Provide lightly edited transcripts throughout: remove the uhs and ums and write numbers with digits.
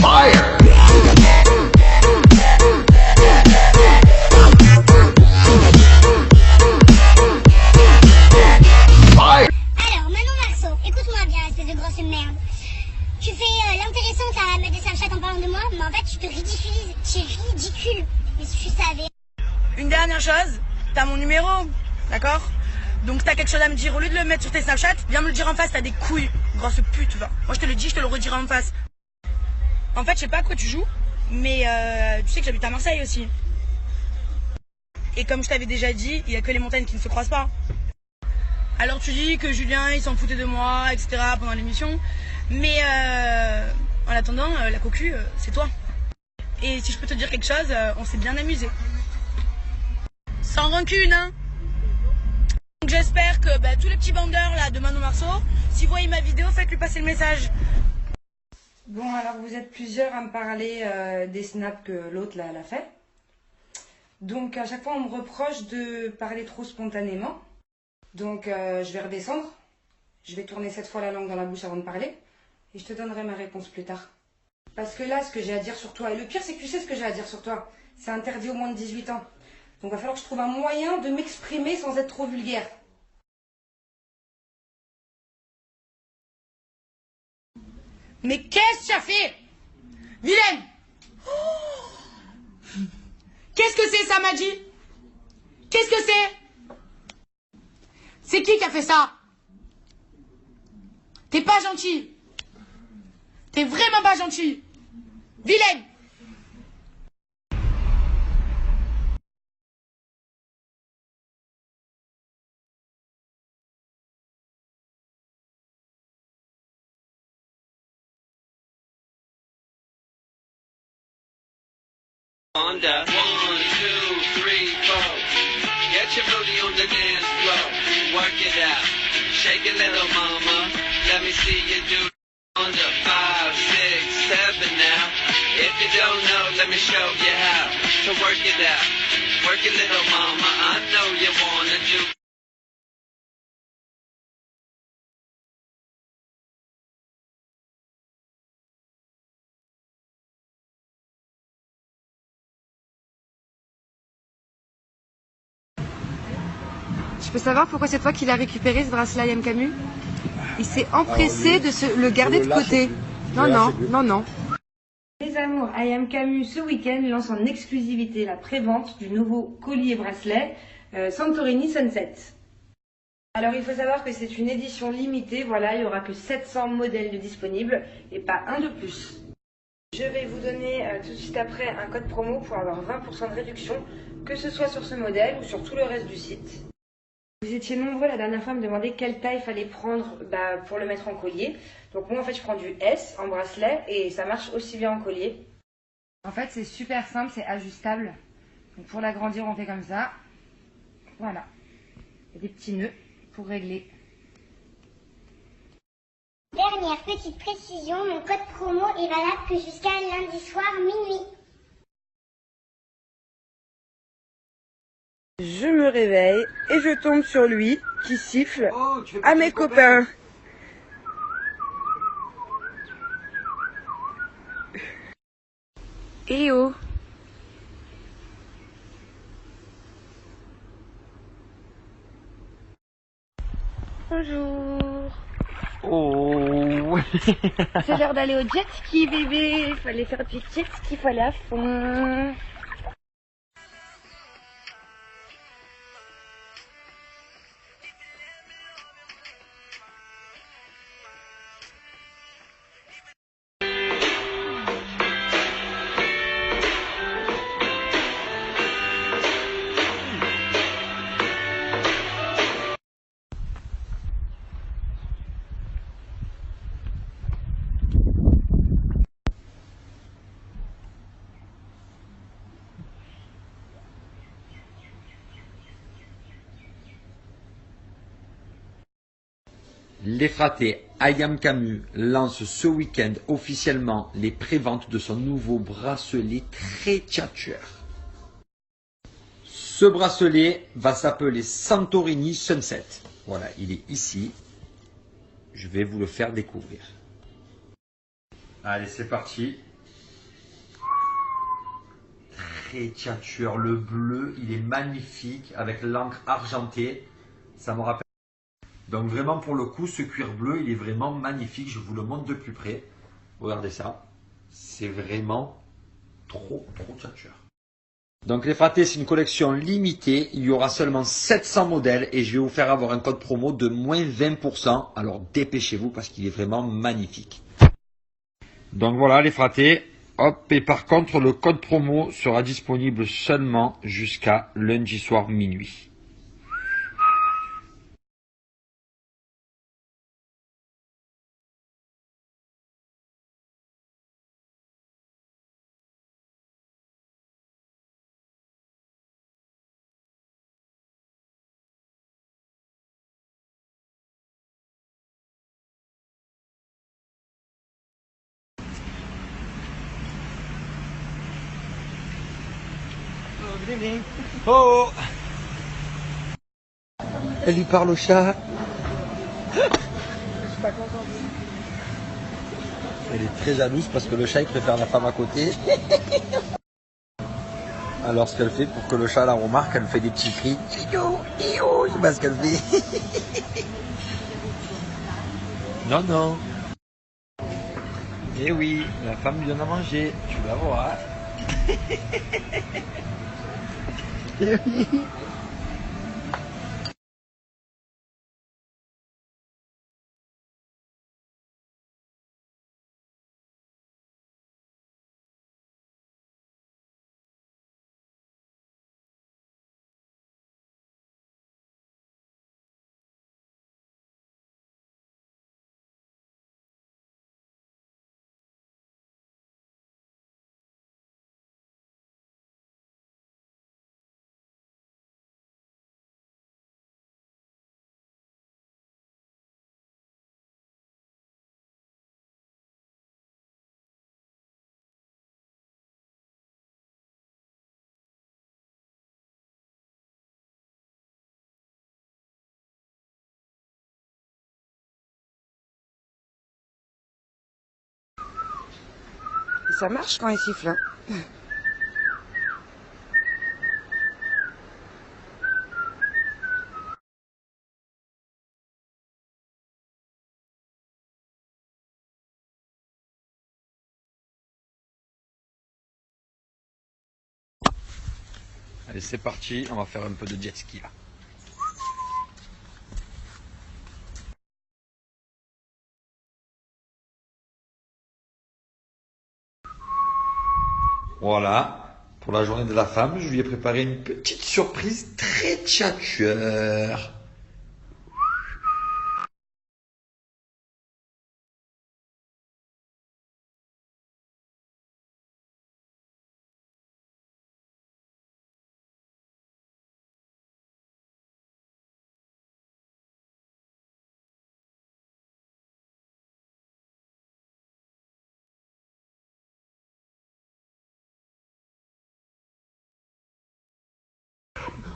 Fire! Alors, Manon Marceau, écoute-moi bien, espèce de grosse merde. Tu fais l'intéressante à mettre des Snapchat en parlant de moi, mais en fait, tu te ridiculises. Tu es ridicule. Mais si tu savais. Une dernière chose, t'as mon numéro, d'accord? Donc t'as quelque chose à me dire, au lieu de le mettre sur tes Snapchat, viens me le dire en face, t'as des couilles, grosse pute, va. Moi je te le dis, je te le redirai en face. En fait, je sais pas à quoi tu joues, mais tu sais que j'habite à Marseille aussi. Et comme je t'avais déjà dit, il y a que les montagnes qui ne se croisent pas. Alors tu dis que Julien, il s'en foutait de moi, etc. pendant l'émission. Mais en attendant, la cocu, c'est toi. Et si je peux te dire quelque chose, on s'est bien amusé. Sans rancune, hein. Donc j'espère que tous les petits bandeurs là de Manon Marceau, si vous voyez ma vidéo, faites-lui passer le message. Bon, alors vous êtes plusieurs à me parler des snaps que l'autre là, elle a fait. Donc à chaque fois on me reproche de parler trop spontanément. Donc je vais redescendre. Je vais tourner cette fois la langue dans la bouche avant de parler. Et je te donnerai ma réponse plus tard. Parce que là, ce que j'ai à dire sur toi, et le pire c'est que tu sais ce que j'ai à dire sur toi, c'est interdit aux moins de 18 ans. Donc il va falloir que je trouve un moyen de m'exprimer sans être trop vulgaire. Mais qu'est-ce que ça fait, Vilaine? Qu'est-ce que c'est ça, Madji? Qu'est-ce que c'est? C'est qui a fait ça? T'es pas gentil. T'es vraiment pas gentil. Vilaine! Honda. 1, 2, 3, 4. Get your booty on the dance floor. Work it out. Shake it, little mama. Let me see you do on the 5, 6, 7 now. If you don't know, let me show you how to work it out. Work it, little mama. I know you wanna do. Je peux savoir pourquoi c'est toi qui l'as récupéré ce bracelet I Am Camus? Il s'est empressé de le garder de côté. Non. Les amours, I Am Camus ce week-end lance en exclusivité la prévente du nouveau collier bracelet Santorini Sunset. Alors il faut savoir que c'est une édition limitée, voilà, il n'y aura que 700 modèles de disponibles et pas un de plus. Je vais vous donner tout de suite après un code promo pour avoir 20% de réduction, que ce soit sur ce modèle ou sur tout le reste du site. Vous étiez nombreux la dernière fois à me demander quelle taille fallait prendre pour le mettre en collier. Donc moi en fait je prends du S en bracelet et ça marche aussi bien en collier. En fait c'est super simple, c'est ajustable. Donc pour l'agrandir on fait comme ça. Voilà. Il y a des petits nœuds pour régler. Dernière petite précision, mon code promo est valable que jusqu'à lundi soir minuit. Je me réveille et je tombe sur lui qui siffle à mes copains. Eh oh! Bonjour! Oh. C'est l'heure d'aller au jet ski, bébé! Il fallait faire du jet ski, il fallait à fond! L'effraté I Am Camus lance ce week-end officiellement les préventes de son nouveau bracelet très tchatcheur. Ce bracelet va s'appeler Santorini Sunset. Voilà, il est ici. Je vais vous le faire découvrir. Allez, c'est parti. très tchatcheur. Le bleu, il est magnifique avec l'encre argentée. Ça me rappelle. Donc vraiment pour le coup, ce cuir bleu, il est vraiment magnifique. Je vous le montre de plus près. Regardez ça. C'est vraiment trop tchatcheur. Donc les fratés, c'est une collection limitée. Il y aura seulement 700 modèles et je vais vous faire avoir un code promo de moins 20%. Alors dépêchez-vous parce qu'il est vraiment magnifique. Donc voilà les fratés. Hop, et par contre, le code promo sera disponible seulement jusqu'à lundi soir minuit. Oh, elle lui parle au chat. Elle est très jalouse parce que le chat il préfère la femme à côté. Alors ce qu'elle fait pour que le chat la remarque, elle fait des petits cris. Iou, iou, je sais pas ce qu'elle fait. Non, non. Eh oui, la femme lui donne à manger, tu vas voir. Eh oui. Ça marche quand il siffle. Hein. Allez, c'est parti, on va faire un peu de jet ski là. Voilà, pour la journée de la femme, je lui ai préparé une petite surprise très tchatcheur.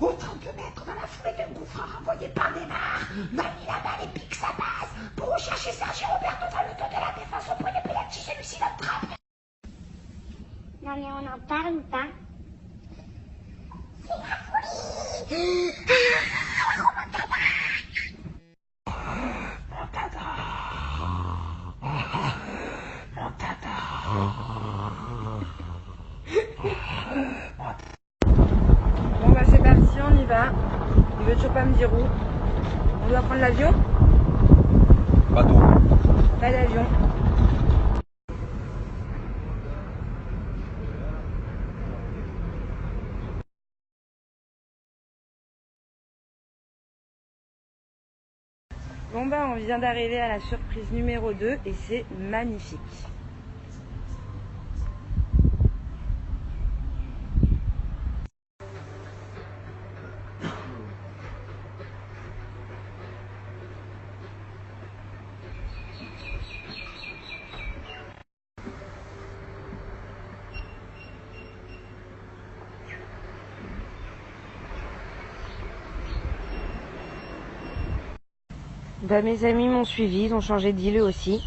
Au 30 mètres dans la foulée d'un gouffre renvoyé par Neymar, manie la balle et pique sa base pour rechercher Sergio Roberto dans le dos de la défense au point de penalty, celui-ci l'attrape. Non mais on en parle ou pas? C'est la folie. Bon bah c'est parti, on y va. Il veut toujours pas me dire où. On doit prendre l'avion? Bateau. Pas d'avion. Bon bah on vient d'arriver à la surprise numéro 2 et c'est magnifique. Bah, mes amis m'ont suivi, ils ont changé d'île eux aussi.